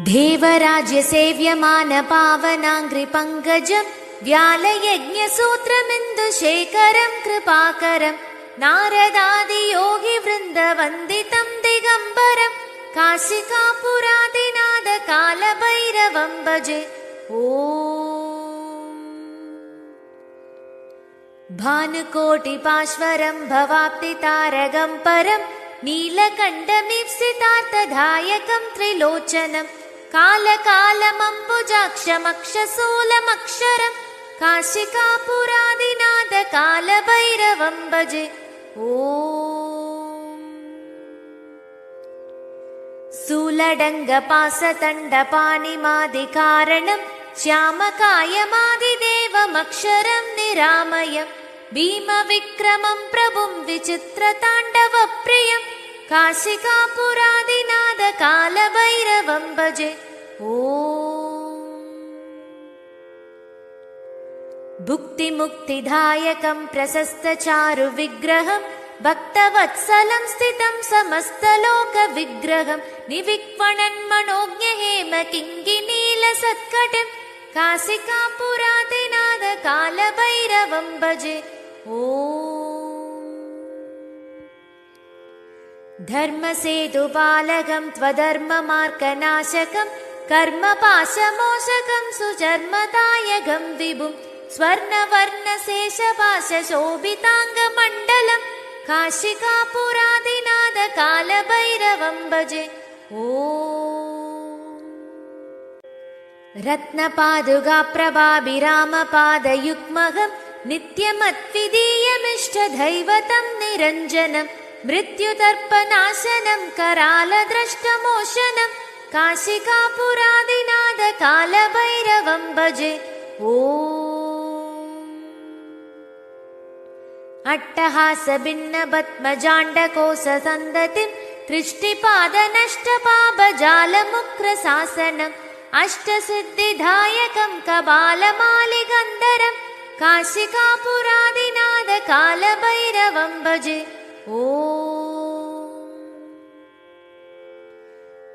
देवराज्यसेव्यमान पावनाङ्घ्रिपङ्कजं व्यालयज्ञसूत्रमिन्दुशेखरं कृपाकरं नारदादियोगिवृन्दवन्दितं दिगम्बरं काशिकापुरादिनाथकालभैरवं भजे। ॐ भानुकोटिपाश्वरं भवाप्तितारकं परं नीलकण्ठमीप्सितार्थदायकं त्रिलोचनं कालकालमम्बुजाक्षमक्षशूलमक्षरं काशिकापुरादिनाथकालभैरवं भजे। ॐ शूलडङ्गपासतण्डपाणिमादिकारणं श्यामकायमादिदेवमक्षरं निरामयं भीमविक्रमं प्रभुं विचित्रताण्डवप्रियं काशिकापुरादिनाथकालभैरवं भजे। ॐ भुक्तिमुक्तिदायकं प्रशस्तचारुविग्रहं भक्तवत्सलं स्थितं समस्तलोकविग्रहं निविक्वणन्मनोज्ञहेमकिङ्गिनीलसत्कटं काशिकापुरादिनाथकालभैरवं भजे। ॐ धर्मसेतुपालकं त्वधर्ममार्गनाशकं कर्मपाशमोचकं सुचर्मदायकं विभुं स्वर्णवर्णशेषपाशशोभिताङ्गमण्डलं काशिकापुरादिनाथकालभैरवं भजे। ॐ रत्नपादुकाप्रभाभिरामपादयुग्महं नित्यमद्वितीयमिष्टदैवतं निरञ्जनं मृत्युदर्पनाशनं करालद्रष्टमोचनं काशिकापुरादिनाथकालभैरवं भजे। ॐ अट्टहासभिन्नपद्मजाण्डकोशसन्दतिं कृष्टिपादनष्टपापजालमुक्रशासनम् अष्टसिद्धिदायकं कपालमालिगन्धरं काशिकापुरादिनाथकालभैरवं भजे। ॐ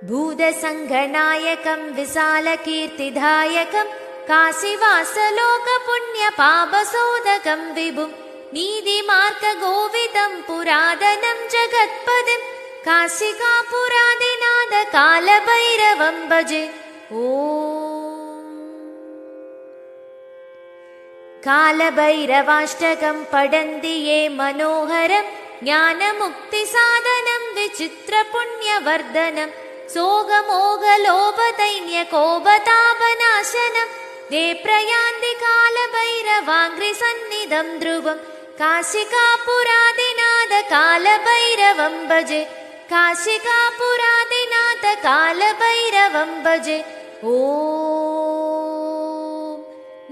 भूतसङ्घनायकं विशालकीर्तिदायकं काशीवासलोकपुण्यपापशोधकं विभुं नीतिमार्गगोविदं पुरातनं जगत्पदिं काशिकापुरादिनाथकालभैरवं भजे। ॐ कालभैरवाष्टकं पठन्ति ये मनोहरं ज्ञानमुक्तिसाधनं विचित्रपुण्यवर्धनं सोगमोगलोभदैन्यकोपतापनाशनं ते प्रयान्ति कालभैरवाङ्घ्रिसन्निधं ध्रुवं काशिकापुरादिनाथकालभैरवं भजे। काशिकापुरादिनाथकालभैरवं भजे। ॐ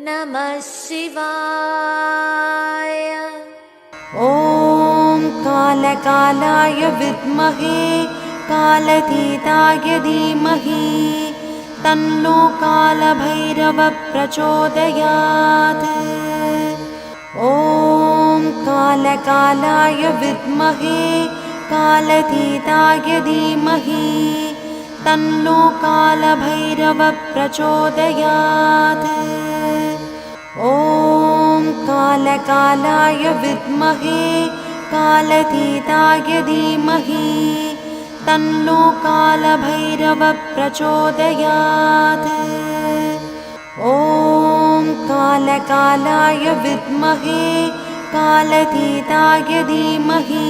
नमः शिवाय। ॐ कालकालाय विद्महे कालतीताय धीमहि तन्नो कालभैरवः प्रचोदयात्। ॐ कालकालाय विद्महे कालतीताय धीमहि तन्नो कालभैरवः प्रचोदयात्। ॐ कालकालाय विद्महे कालतीताय धीमहि तन्नो कालभैरवः प्रचोदयात्। ॐ कालकालाय विद्महे कालतीताय धीमहि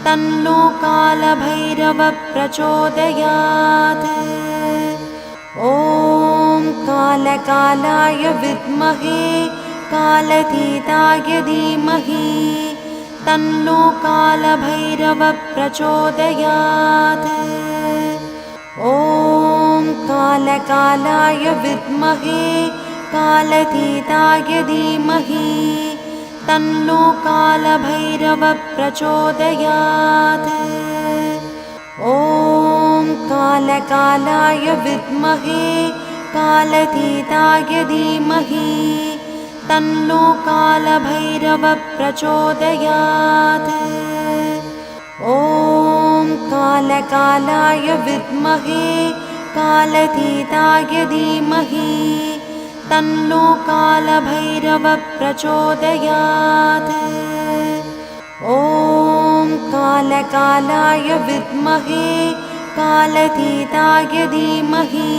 तन्नो कालभैरवः प्रचोदयात्। ॐ कालकालाय विद्महे कालतीताय धीमहि तन्नो कालभैरवः प्रचोदयात्। ॐ कालकालाय विद्महे कालतीताय धीमहि तन्नो कालभैरवः प्रचोदयात्। ॐ कालकालाय विद्महे कालतीताय धीमहि तन्नो कालभैरवः प्रचोदयात्। ॐ कालकालाय विद्महे कालतीताय धीमहि तन्नो कालभैरवः प्रचोदयात्। ॐ कालकालाय विद्महे कालतीताय धीमहि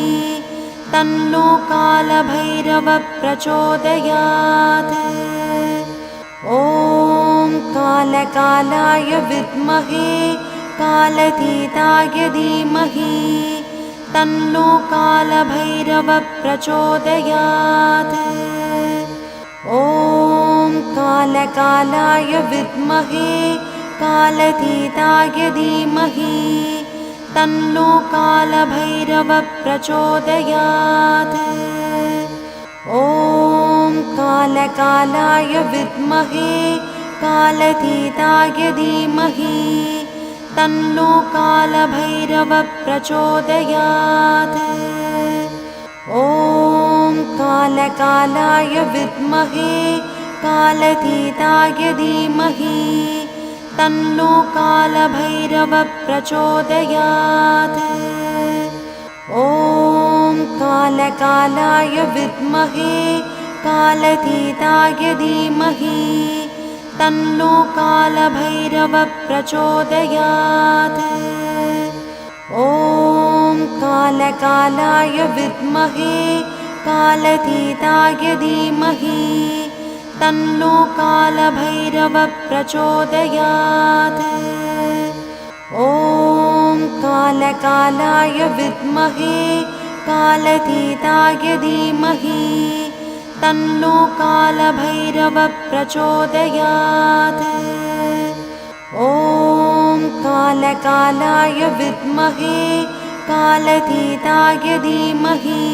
तन्नो कालभैरवः प्रचोदयात्। ॐ कालकालाय विद्महे कालतीताय धीमहि तन्नो कालभैरवः प्रचोदयात्। ॐ कालकालाय विद्महे कालतीताय धीमहि तन्नो कालभैरवः प्रचोदयात्। ॐ कालकालाय विद्महे कालतीताय धीमहि तन्नो कालभैरवः प्रचोदयात्। ॐ कालकालाय विद्महे कालतीताय धीमहि तन्नो कालभैरवः प्रचोदयात्। ॐ कालकालाय विद्महे कालतीताय धीमहि तन्नो कालभैरवः प्रचोदयात्। ॐ कालकालाय विद्महे कालतीताय धीमहि तन्नो कालभैरवः प्रचोदयात्। ॐ कालकालाय विद्महे कालतीताय धीमहि तन्नो कालभैरवः प्रचोदयात्। ॐ कालकालाय विद्महे कालतीताय धीमहि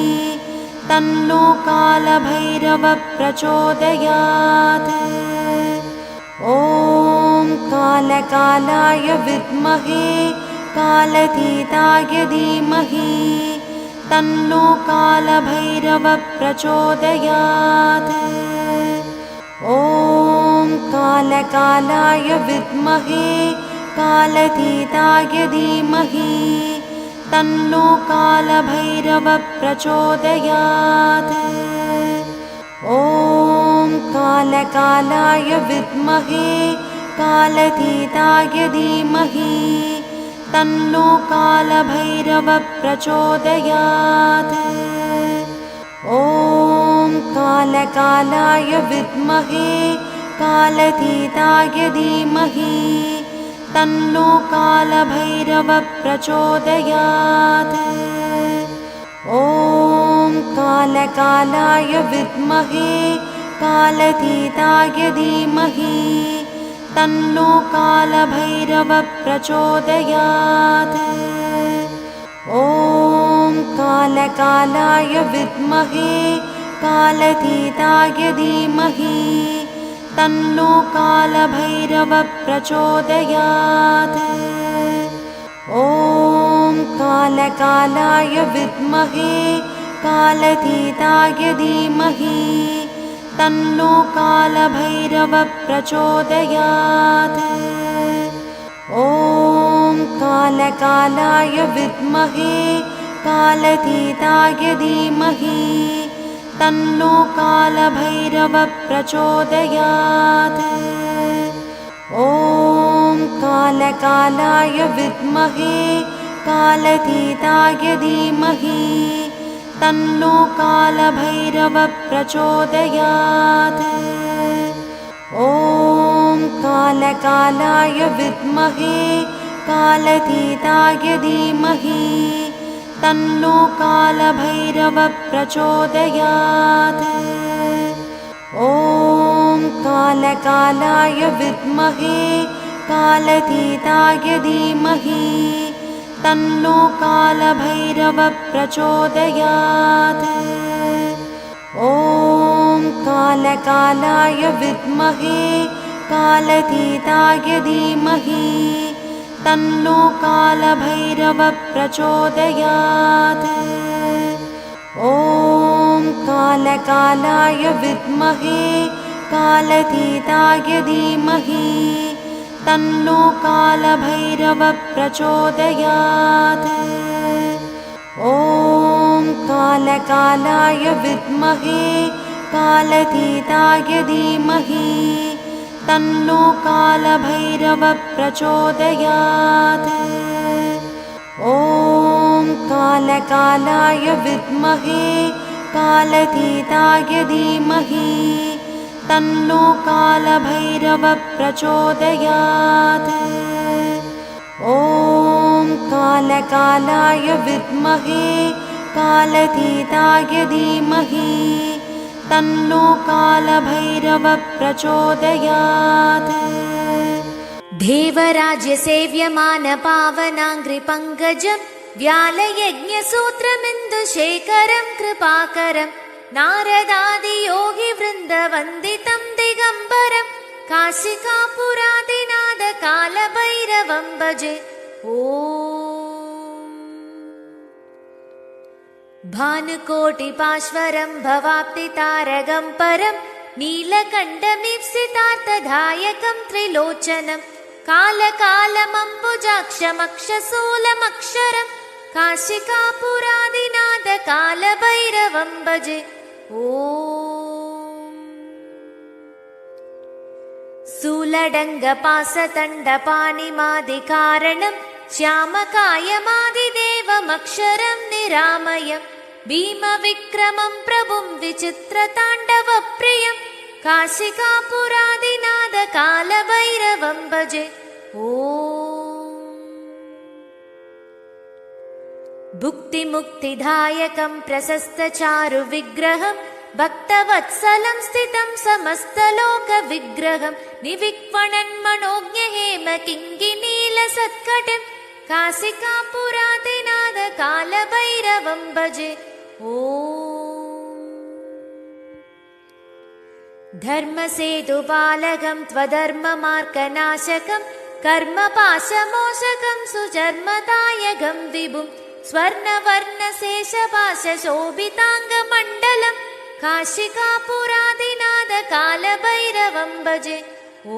तन्नो कालभैरवः प्रचोदयात्। ॐ कालकालाय विद्महे कालतीताय धीमहि तन्नो कालभैरवः प्रचोदयात्। ॐ कालकालाय विद्महे कालतीताय धीमहि तन्नो कालभैरवः प्रचोदयात्। ॐ कालकालाय विद्महे कालतीताय धीमहि तन्नो कालभैरवः प्रचोदयात्। ॐ कालकालाय विद्महे कालतीताय धीमहि तन्नो कालभैरवः प्रचोदयात्। ॐ कालकालाय विद्महे कालतीताय धीमहि तन्नो कालभैरवः प्रचोदयात्। ॐ कालकालाय विद्महे कालतीताय धीमहि तन्नो कालभैरवः प्रचोदयात्। ॐ कालकालाय विद्महे कालतीताय धीमहि तन्नो कालभैरवः प्रचोदयात्। ॐ कालकालाय विद्महे कालतीताय धीमहि तन्नो कालभैरवः प्रचोदयात्। ॐ कालकालाय विद्महे कालतीताय धीमहि तन्नो कालभैरवः प्रचोदयात्। ॐ कालकालाय विद्महे कालतीताय धीमहि तन्नो कालभैरवः प्रचोदयात्। ॐ कालकालाय विद्महे कालतीताय धीमहि तन्नो कालभैरवः प्रचोदयात्। ॐ कालकालाय विद्महे कालतीताय धीमहि तन्नो कालभैरवः प्रचोदयात्। ॐ कालकालाय विद्महे कालतीताय धीमहि तन्नो कालभैरवः प्रचोदयात्। ॐ ॐ कालकालाय विद्महे कालतीताय धीमहि तन्नो कालभैरवः प्रचोदयात्। ॐ कालकालाय विद्महे कालतीताय धीमहि तन्नो कालभैरवः प्रचोदयात्। ॐ कालकालाय विद्महे कालतीताय धीमहि तन्नो कालभैरवः प्रचोदयात्। देवराज्य सेव्यमान पावनाङ्घ्रिपङ्कजं व्यालयज्ञसूत्रमिन्दुशेखरं कृपाकरं नारदादियोगिवृन्दवन्दितं दिगम्बरं काशिकापुरादिनाद कालभैरवं भजे। ॐ भानुकोटिपाश्वरं भवाप्तितारकं परं नीलकण्ठमीप्सितार्थदायकं त्रिलोचनं कालकालमम्बुजाक्षमक्षशूलमक्षरं काशिकापुरादिनाद कालभैरवं भजे। ॐ शूलडङ्गपासतण्डपाणिमादिकारणं श्यामकायमादिदेवमक्षरं निरामयं भीमविक्रमं प्रभुं विचित्रताण्डवप्रियं काशिकापुरादिनाद कालभैरवं भजे। ॐ भुक्तिमुक्तिदायकं प्रशस्तचारुविग्रहं भक्तवत्सलं स्थितं समस्तलोकविग्रहं निविक्वणन्मनोज्ञहेमकिङ्गिनीलसत्कटं काशिकापुरादिनाद कालभैरवं भजे। ॐ धर्मसेतुपालकं त्वधर्ममार्गनाशकं कर्मपाशमोचकं सुचर्मदायकं विभुं स्वर्णवर्णशेषपाशशोभिताङ्गमण्डलं काशिकापुरादिनाद कालभैरवं भजे। ॐ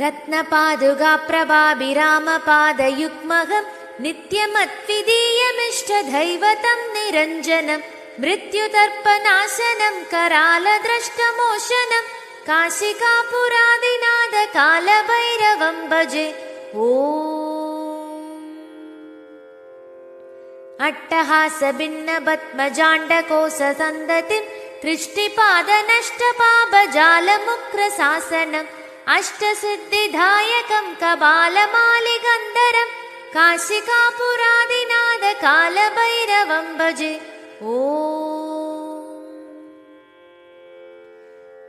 रत्नपादुकाप्रभाभिरामपादयुग्महं नित्यमद्वितीयमिष्टदैवतं निरञ्जनं मृत्युतर्पणाशनं करालद्रष्टमोचनं काशिकापुरादिनाद कालभैरवं भजे। ॐ अट्टहासभिन्नपद्मजाण्डकोशसन्दतिं दृष्टिपादनष्टपापजालमुक्रशासनम् अष्टसिद्धिदायकं कपालमालिगन्धरं काशिकापुरादिनाद कालभैरवं भजे। ॐ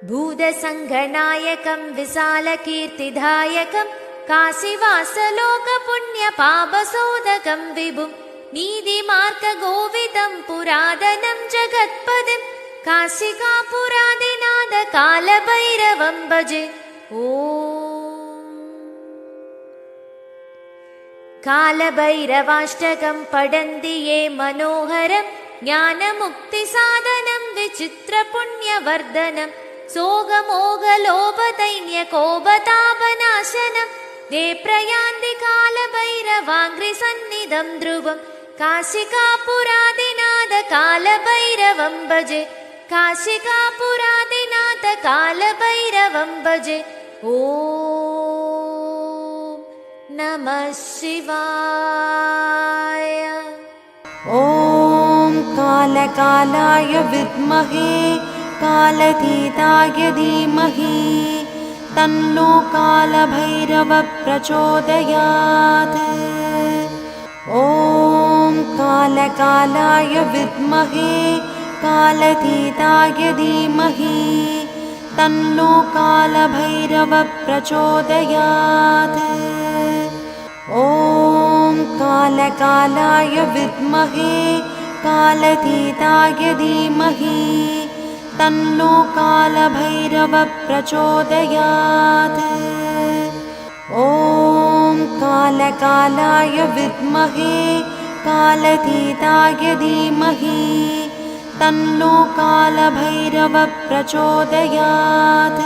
भूतसङ्घनायकं विशालकीर्तिदायकं काशीवासलोकपुण्यपापशोधकं विभुं नीतिमार्गगोविदं पुरातनं जगत्पदिं काशिकापुरादिनाद कालभैरवं भजे। ॐ कालभैरवाष्टकं पठन्ति ये मनोहरं ज्ञानमुक्तिसाधनं विचित्रपुण्यवर्धनं सोगमोगलोभदैन्यकोपतापनाशनं ते प्रयान्ति कालभैरवाङ्घ्रिसन्निधं ध्रुवं काशिकापुरादिनाद कालभैरवं भजे। काशिकापुरादिनाद कालभैरवं भजे। ॐ नमः शिवाय। ॐ कालकालाय विद्महे कालतीताय धीमहि तन्नो कालभैरवः प्रचोदयात्। ॐ कालकालाय विद्महे कालतीताय धीमहि तन्नो कालभैरवः प्रचोदयात्। ॐ कालकालाय विद्महे कालतीताय धीमहि तन्नो कालभैरवः प्रचोदयात्। ॐ कालकालाय विद्महे कालतीताय धीमहि तन्नो कालभैरवः प्रचोदयात्।